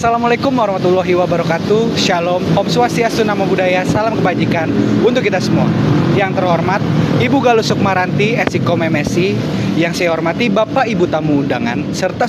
Assalamualaikum warahmatullahi wabarakatuh. Shalom, Om Swastiastu, Namo Buddhaya, salam kebajikan untuk kita semua. Yang terhormat Ibu Galus Sukmaranti, Esikom MSI. Yang saya hormati Bapak Ibu tamu undangan serta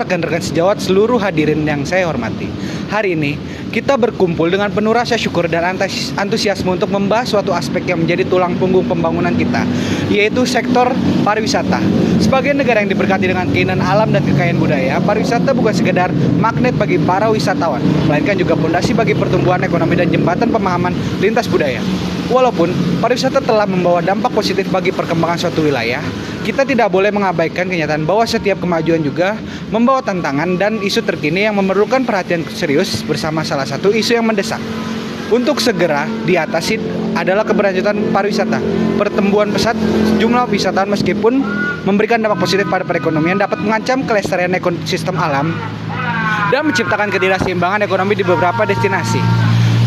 rekan-rekan sejawat seluruh hadirin yang saya hormati. Hari ini kita berkumpul dengan penuh rasa syukur dan antusiasme untuk membahas suatu aspek yang menjadi tulang punggung pembangunan kita, yaitu sektor pariwisata. Sebagai negara yang diberkati dengan keindahan alam dan kekayaan budaya, pariwisata bukan sekedar magnet bagi para wisatawan, melainkan juga fondasi bagi pertumbuhan ekonomi dan jembatan pemahaman lintas budaya. Walaupun pariwisata telah membawa dampak positif bagi perkembangan suatu wilayah, kita tidak boleh mengabaikan kenyataan bahwa setiap kemajuan juga membawa tantangan dan isu terkini yang memerlukan perhatian serius bersama salah satu isu yang mendesak untuk segera diatasi adalah keberlanjutan pariwisata. Pertumbuhan pesat jumlah wisatawan meskipun memberikan dampak positif pada perekonomian dapat mengancam kelestarian ekosistem alam dan menciptakan ketidakseimbangan ekonomi di beberapa destinasi.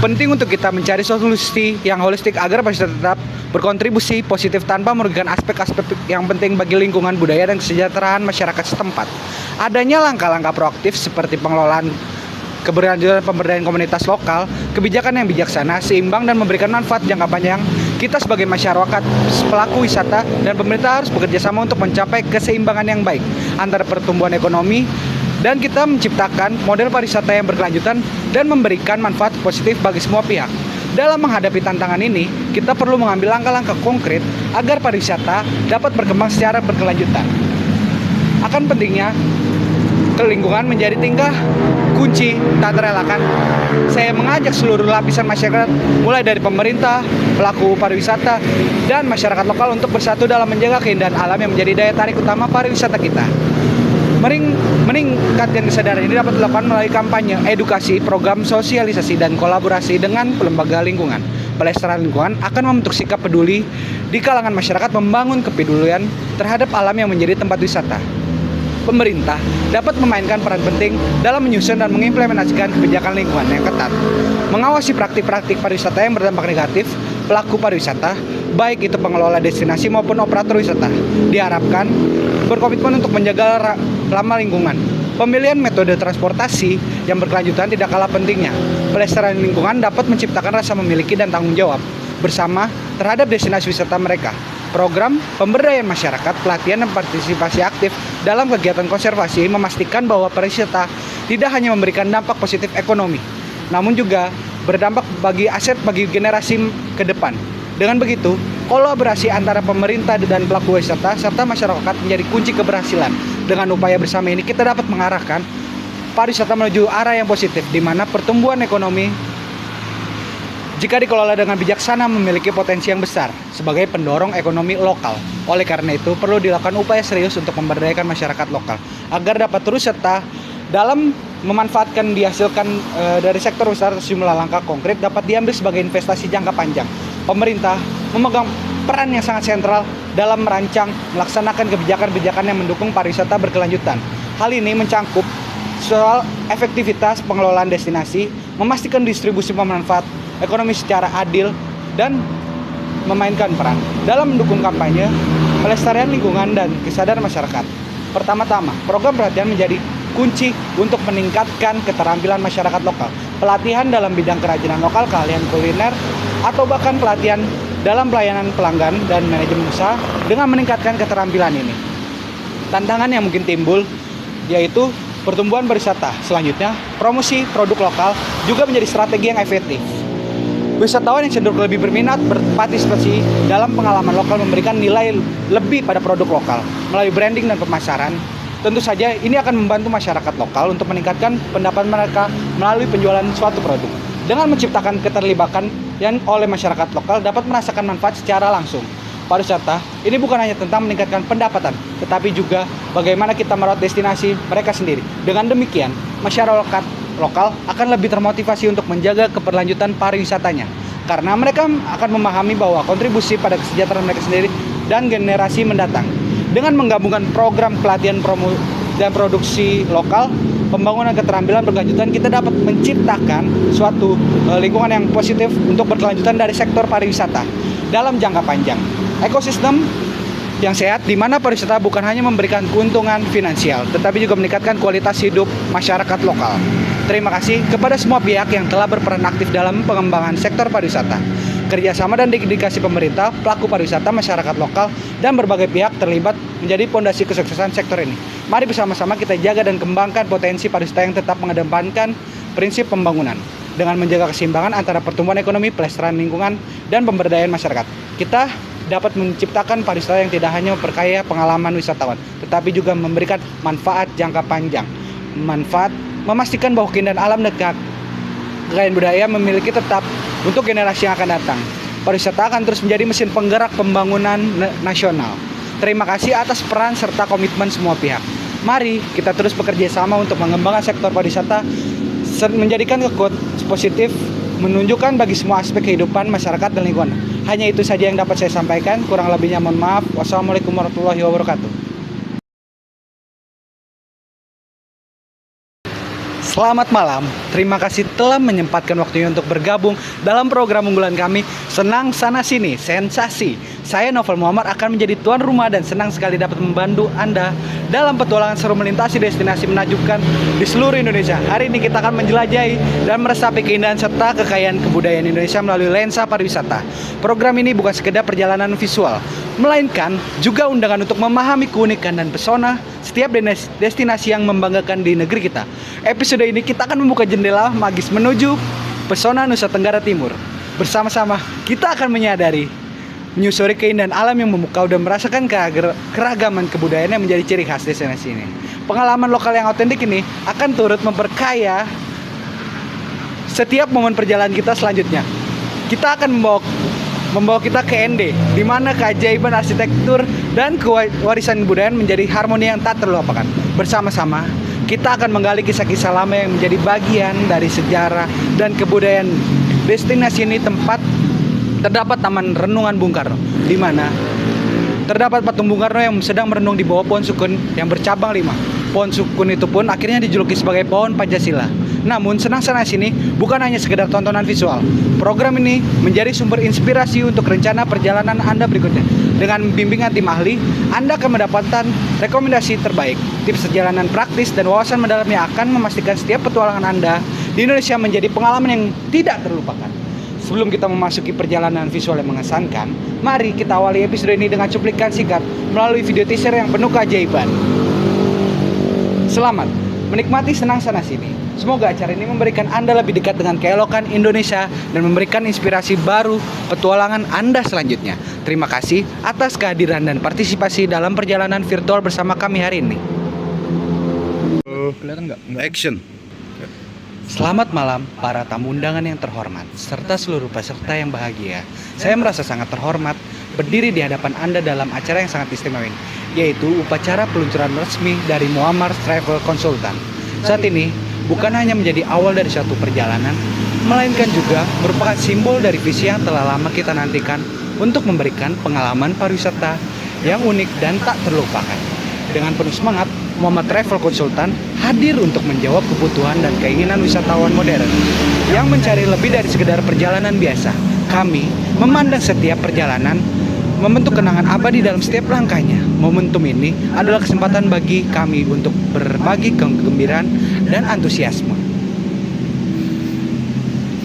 Penting untuk kita mencari solusi yang holistik agar pariwisata tetap berkontribusi positif tanpa merugikan aspek-aspek yang penting bagi lingkungan budaya dan kesejahteraan masyarakat setempat. Adanya langkah-langkah proaktif seperti pengelolaan keberlanjutan pemberdayaan komunitas lokal, kebijakan yang bijaksana, seimbang dan memberikan manfaat jangka panjang. Kita sebagai masyarakat, pelaku wisata, dan pemerintah harus bekerja sama untuk mencapai keseimbangan yang baik antara pertumbuhan ekonomi dan kita menciptakan model pariwisata yang berkelanjutan dan memberikan manfaat positif bagi semua pihak. Dalam menghadapi tantangan ini, kita perlu mengambil langkah-langkah konkret agar pariwisata dapat berkembang secara berkelanjutan. Akan pentingnya lingkungan menjadi tingkah kunci tak terelakkan. Saya mengajak seluruh lapisan masyarakat, mulai dari pemerintah, pelaku pariwisata, dan masyarakat lokal untuk bersatu dalam menjaga keindahan alam yang menjadi daya tarik utama pariwisata kita. Meningkatkan kesadaran ini dapat dilakukan melalui kampanye, edukasi, program sosialisasi, dan kolaborasi dengan lembaga lingkungan. Pelestarian lingkungan akan membentuk sikap peduli di kalangan masyarakat, membangun kepedulian terhadap alam yang menjadi tempat wisata. Pemerintah dapat memainkan peran penting dalam menyusun dan mengimplementasikan kebijakan lingkungan yang ketat, mengawasi praktik-praktik pariwisata yang berdampak negatif. Pelaku pariwisata, baik itu pengelola destinasi maupun operator wisata, diharapkan berkomitmen untuk menjaga ramah lingkungan. Pemilihan metode transportasi yang berkelanjutan tidak kalah pentingnya. Pelestarian lingkungan dapat menciptakan rasa memiliki dan tanggung jawab bersama terhadap destinasi wisata mereka. Program pemberdayaan masyarakat, pelatihan, dan partisipasi aktif dalam kegiatan konservasi memastikan bahwa pariwisata tidak hanya memberikan dampak positif ekonomi, namun juga berdampak bagi aset bagi generasi ke depan. Dengan begitu, kolaborasi antara pemerintah dan pelaku wisata serta masyarakat menjadi kunci keberhasilan. Dengan upaya bersama ini, kita dapat mengarahkan pariwisata menuju arah yang positif, di mana pertumbuhan ekonomi jika dikelola dengan bijaksana memiliki potensi yang besar sebagai pendorong ekonomi lokal. Oleh karena itu, perlu dilakukan upaya serius untuk memberdayakan masyarakat lokal agar dapat terus serta dalam memanfaatkan dihasilkan dari sektor wisata. Sejumlah langkah konkret dapat diambil sebagai investasi jangka panjang. Pemerintah memegang peran yang sangat sentral dalam merancang, melaksanakan kebijakan-kebijakan yang mendukung pariwisata berkelanjutan. Hal ini mencangkup soal efektivitas pengelolaan destinasi, memastikan distribusi pemanfaat ekonomi secara adil, dan memainkan peran dalam mendukung kampanye pelestarian lingkungan dan kesadaran masyarakat. Pertama-tama, program perhatian menjadi kunci untuk meningkatkan keterampilan masyarakat lokal. Pelatihan dalam bidang kerajinan lokal, keahlian kuliner, atau bahkan pelatihan dalam pelayanan pelanggan dan manajemen usaha dengan meningkatkan keterampilan ini. Tantangan yang mungkin timbul yaitu pertumbuhan pariwisata. Selanjutnya, promosi produk lokal juga menjadi strategi yang efektif. Wisatawan yang cenderung lebih berminat berpartisipasi dalam pengalaman lokal memberikan nilai lebih pada produk lokal melalui branding dan pemasaran. Tentu saja ini akan membantu masyarakat lokal untuk meningkatkan pendapatan mereka melalui penjualan suatu produk. Dengan menciptakan keterlibatan yang oleh masyarakat lokal dapat merasakan manfaat secara langsung. Pariwisata ini bukan hanya tentang meningkatkan pendapatan, tetapi juga bagaimana kita merawat destinasi mereka sendiri. Dengan demikian, masyarakat lokal akan lebih termotivasi untuk menjaga keberlanjutan pariwisatanya, karena mereka akan memahami bahwa kontribusi pada kesejahteraan mereka sendiri dan generasi mendatang. Dengan menggabungkan program pelatihan dan produksi lokal, pembangunan keterampilan berkelanjutan, kita dapat menciptakan suatu lingkungan yang positif untuk berkelanjutan dari sektor pariwisata dalam jangka panjang. Ekosistem yang sehat, di mana pariwisata bukan hanya memberikan keuntungan finansial, tetapi juga meningkatkan kualitas hidup masyarakat lokal. Terima kasih kepada semua pihak yang telah berperan aktif dalam pengembangan sektor pariwisata. Kerjasama dan dedikasi pemerintah, pelaku pariwisata, masyarakat lokal, dan berbagai pihak terlibat menjadi fondasi kesuksesan sektor ini. Mari bersama-sama kita jaga dan kembangkan potensi pariwisata yang tetap mengedepankan prinsip pembangunan dengan menjaga keseimbangan antara pertumbuhan ekonomi, pelestarian lingkungan, dan pemberdayaan masyarakat. Kita dapat menciptakan pariwisata yang tidak hanya memperkaya pengalaman wisatawan, tetapi juga memberikan manfaat jangka panjang. Manfaat memastikan bahwa keindahan alam dan kekayaan budaya memiliki tetap untuk generasi yang akan datang. Pariwisata akan terus menjadi mesin penggerak pembangunan nasional. Terima kasih atas peran serta komitmen semua pihak. Mari kita terus bekerja sama untuk mengembangkan sektor pariwisata, menjadikan kekuatan positif, menunjukkan bagi semua aspek kehidupan masyarakat dan lingkungan. Hanya itu saja yang dapat saya sampaikan. Kurang lebihnya mohon maaf. Wassalamualaikum warahmatullahi wabarakatuh. Selamat malam, terima kasih telah menyempatkan waktunya untuk bergabung dalam program unggulan kami, Senang Sana Sini, Sensasi. Saya Novel Muhammad akan menjadi tuan rumah dan senang sekali dapat membantu Anda dalam petualangan seru melintasi destinasi menakjubkan di seluruh Indonesia. Hari ini kita akan menjelajahi dan meresapi keindahan serta kekayaan kebudayaan Indonesia melalui lensa pariwisata. Program ini bukan sekedar perjalanan visual, melainkan juga undangan untuk memahami keunikan dan pesona setiap destinasi yang membanggakan di negeri kita. Episode ini kita akan membuka jendela magis menuju pesona Nusa Tenggara Timur. Bersama-sama kita akan menyusuri keindahan alam yang memukau dan merasakan keragaman kebudayaan yang menjadi ciri khas destinasi ini. Pengalaman lokal yang otentik ini akan turut memperkaya setiap momen perjalanan kita selanjutnya. Kita akan membawa kita ke ND, di mana keajaiban arsitektur dan kewarisan budaya menjadi harmoni yang tak terlupakan. Bersama-sama kita akan menggali kisah-kisah lama yang menjadi bagian dari sejarah dan kebudayaan destinasi ini. Terdapat Taman Renungan Bung Karno, di mana terdapat patung Bung Karno yang sedang merenung di bawah pohon sukun yang bercabang 5. Pohon sukun itu pun akhirnya dijuluki sebagai pohon Pancasila. Namun Senang Sana Sini bukan hanya sekedar tontonan visual. Program ini menjadi sumber inspirasi untuk rencana perjalanan Anda berikutnya. Dengan bimbingan tim ahli, Anda akan mendapatkan rekomendasi terbaik, tips perjalanan praktis, dan wawasan mendalam yang akan memastikan setiap petualangan Anda di Indonesia menjadi pengalaman yang tidak terlupakan. Sebelum kita memasuki perjalanan visual yang mengesankan, mari kita awali episode ini dengan cuplikan singkat melalui video teaser yang penuh keajaiban. Selamat menikmati Senang Sana Sini. Semoga acara ini memberikan Anda lebih dekat dengan keelokan Indonesia dan memberikan inspirasi baru petualangan Anda selanjutnya. Terima kasih atas kehadiran dan partisipasi dalam perjalanan virtual bersama kami hari ini. Kelihatan nggak? Action. Selamat malam para tamu undangan yang terhormat, serta seluruh peserta yang bahagia. Saya merasa sangat terhormat berdiri di hadapan Anda dalam acara yang sangat istimewa ini, yaitu upacara peluncuran resmi dari Muammar Travel Consultant. Saat ini bukan hanya menjadi awal dari suatu perjalanan, melainkan juga merupakan simbol dari visi yang telah lama kita nantikan untuk memberikan pengalaman pariwisata yang unik dan tak terlupakan. Dengan penuh semangat, Muammar Travel Consultant hadir untuk menjawab kebutuhan dan keinginan wisatawan modern yang mencari lebih dari sekedar perjalanan biasa. Kami memandang setiap perjalanan membentuk kenangan abadi dalam setiap langkahnya. Momentum ini adalah kesempatan bagi kami untuk berbagi kegembiraan dan antusiasme.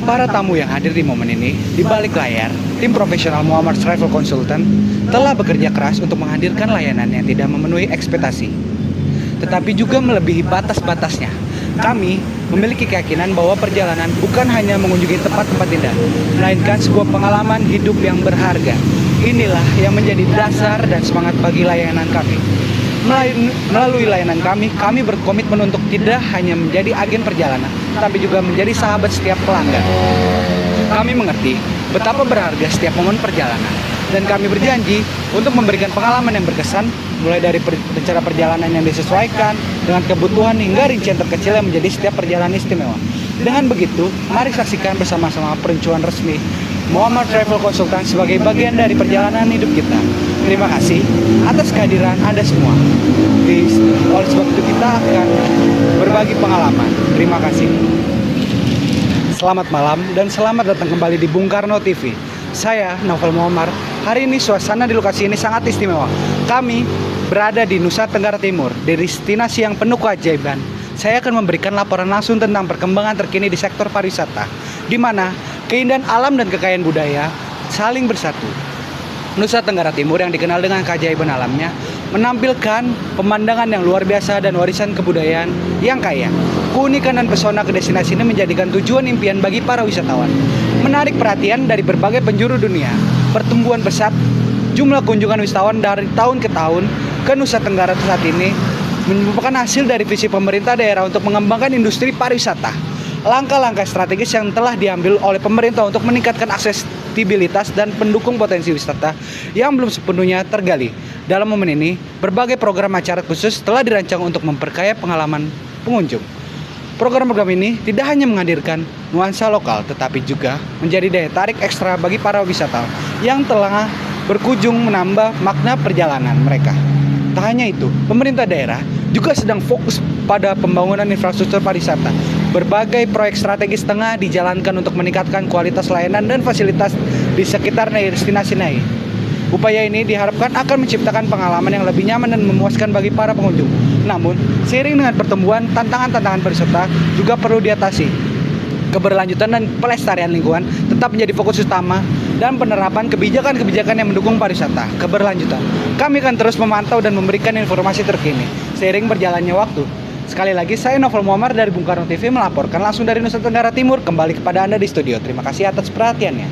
Para tamu yang hadir di momen ini, di balik layar, tim profesional Muammar Travel Consultant telah bekerja keras untuk menghadirkan layanan yang tidak memenuhi ekspektasi, tetapi juga melebihi batas-batasnya. Kami memiliki keyakinan bahwa perjalanan bukan hanya mengunjungi tempat-tempat indah, melainkan sebuah pengalaman hidup yang berharga. Inilah yang menjadi dasar dan semangat bagi layanan kami. Melalui layanan kami berkomitmen untuk tidak hanya menjadi agen perjalanan, tapi juga menjadi sahabat setiap pelanggan. Kami mengerti betapa berharga setiap momen perjalanan, dan kami berjanji untuk memberikan pengalaman yang berkesan, mulai dari rencana perjalanan yang disesuaikan dengan kebutuhan hingga rincian terkecil yang menjadi setiap perjalanan istimewa. Dengan begitu, mari saksikan bersama-sama perencuan resmi Muammar Travel Consultant sebagai bagian dari perjalanan hidup kita. Terima kasih atas kehadiran Anda semua. Oleh sebab itu kita akan berbagi pengalaman. Terima kasih. Selamat malam dan selamat datang kembali di Bung Karno TV. Saya Novel Muhammad Hari ini suasana di lokasi ini sangat istimewa. Kami berada di Nusa Tenggara Timur, di destinasi yang penuh keajaiban. Saya akan memberikan laporan langsung tentang perkembangan terkini di sektor pariwisata, di mana keindahan alam dan kekayaan budaya saling bersatu. Nusa Tenggara Timur yang dikenal dengan keajaiban alamnya menampilkan pemandangan yang luar biasa dan warisan kebudayaan yang kaya. Keunikan dan pesona ke destinasi ini menjadikan tujuan impian bagi para wisatawan. Menarik perhatian dari berbagai penjuru dunia. Pertumbuhan pesat jumlah kunjungan wisatawan dari tahun ke tahun ke Nusa Tenggara saat ini merupakan hasil dari visi pemerintah daerah untuk mengembangkan industri pariwisata. Langkah-langkah strategis yang telah diambil oleh pemerintah untuk meningkatkan aksesibilitas dan pendukung potensi wisata yang belum sepenuhnya tergali. Dalam momen ini, berbagai program acara khusus telah dirancang untuk memperkaya pengalaman pengunjung. Program-program ini tidak hanya menghadirkan nuansa lokal, tetapi juga menjadi daya tarik ekstra bagi para wisatawan yang telah berkunjung menambah makna perjalanan mereka. Tak hanya itu, pemerintah daerah juga sedang fokus pada pembangunan infrastruktur pariwisata. Berbagai proyek strategis tengah dijalankan untuk meningkatkan kualitas layanan dan fasilitas di sekitar destinasi ini. Upaya ini diharapkan akan menciptakan pengalaman yang lebih nyaman dan memuaskan bagi para pengunjung. Namun, seiring dengan pertumbuhan, tantangan-tantangan pariwisata juga perlu diatasi. Keberlanjutan dan pelestarian lingkungan tetap menjadi fokus utama dan penerapan kebijakan-kebijakan yang mendukung pariwisata keberlanjutan. Kami akan terus memantau dan memberikan informasi terkini seiring berjalannya waktu. Sekali lagi, saya Novel Muammar dari Bung Karno TV melaporkan langsung dari Nusa Tenggara Timur kembali kepada Anda di studio. Terima kasih atas perhatiannya.